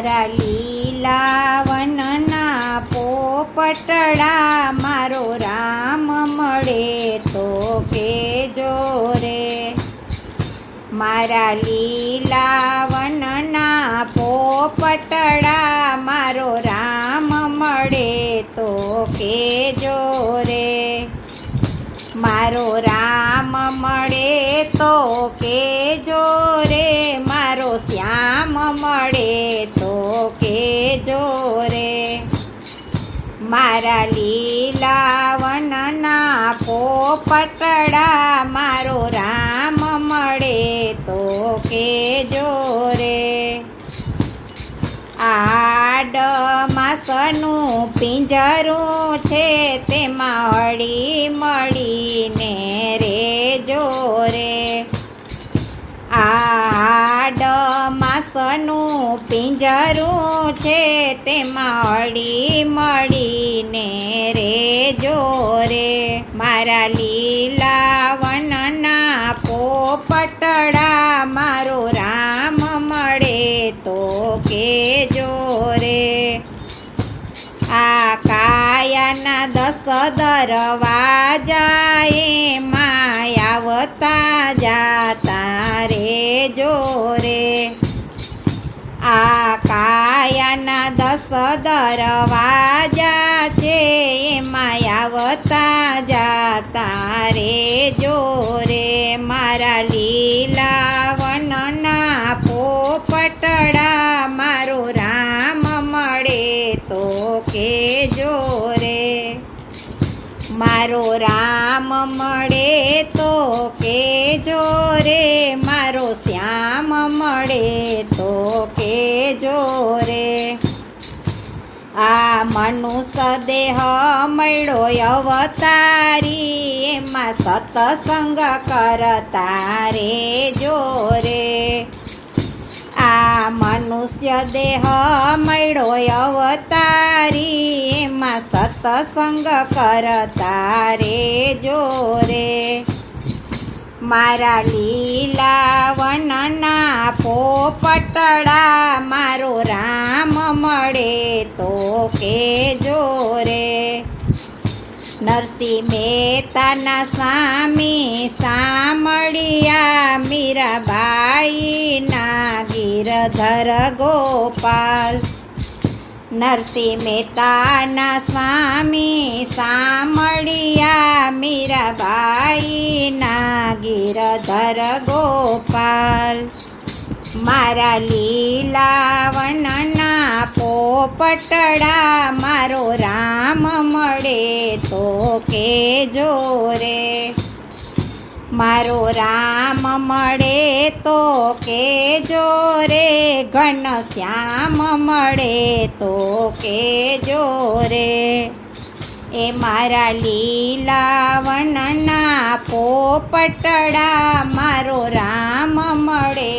મારા લીલા વનના પોપટડા મારો રામ મળે તો કેજો રે. મારા લીલા વનના પોપટડા મારો રામ મળે તો કેજો રે. મારો રામ મળે તો કેજો રે, મારો શ્યામ મળે તો કેજો રે. મારા લીલા વનના પોપટડા મારો રામ મળે તો કેજો રે. આડ માસનું પિંજરું છે તેમાં હળી મળીને રેજો રે. આડ માસનું પિંજરું છે તેમાં હળી મળીને રેજો રે. મારા લીલા વનના પોપટડા મારો રામ મળે તો કેજો રે. આ કાયાના 10 દરવાજા એમાં આવતા જાતા રેજો રે. આ કાયાના 10 દરવાજા છે એમાં આવતા જાતા રેજો રે. મારા લીલા વનના પોપટડા મારો રામ મળે તો કેજો રે. મારો રામ મળે તો કેજો રે, મારો શ્યામ મળે તો કેજો રે. આ મનુષ્ય દેહ મળ્યો અવતારી એમાં સત્સંગ કરતા રેજો રે. આ મનુષ્ય દેહ મળ્યો અવતારી એમાં સત્સંગ કરતા રેજો રે. મારા લીલા વનના પોપટડા મારો રામ મળે તો કેજો રે. નરસિંહ મહેતાના સ્વામી સાંભળ્યા મીરાબાઈના ગિરધર ગોપાલ. નરસિંહ મહેતાના સ્વામી સાંભળ્યા મીરાબાઈના ગિરધર ગોપાલ. મારા લીલા વનના પોપટડા મારો રામ મળે તો કેજો રે. મારો રામ મળે તો કેજો રે, ઘનશ્યામ મળે તો કેજો રે. એ મારા લીલા વનના પોપટડા મારો રામ મળે